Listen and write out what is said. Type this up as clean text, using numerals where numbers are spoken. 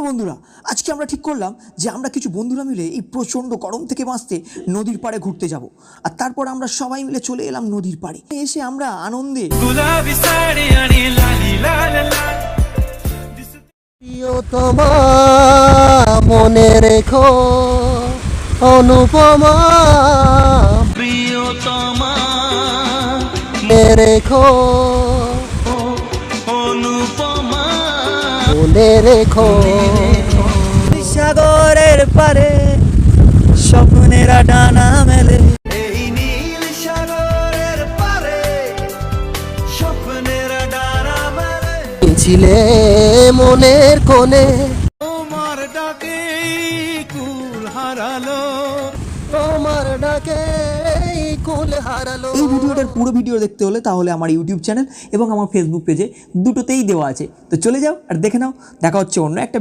বন্ধুরা, আজকে আমরা ঠিক করলাম যে আমরা কিছু বন্ধুরা মিলে এই প্রচণ্ড গরম থেকে বাঁচতে নদীর পাড়ে ঘুরতে যাব। আর তারপর আমরা সবাই মিলে চলে এলাম নদীর পাড়ে। এসে আমরা আনন্দে প্রিয়তমা মনে রেখো, অনুপমা প্রিয়তমা মনে রেখো, অনুপমা মনে রেখো। সাগরের পারে স্বপ্নেরা ডানা মেলে, এই নীল সাগরের পারে স্বপ্নের ডানা মেলে। ছিলে মনের কোণে, তোমার ডাকে কুল হারালো, তোমার ডাকে কুল হারালো। এই ভিডিওটার পুরো ভিডিও দেখতে হলে তাহলে আমার ইউটিউব চ্যানেল এবং আমার ফেসবুক পেজে দুটোতেই দেওয়া আছে, তো চলে যাও আর দেখে নাও। দেখা হচ্ছে অন্য একটা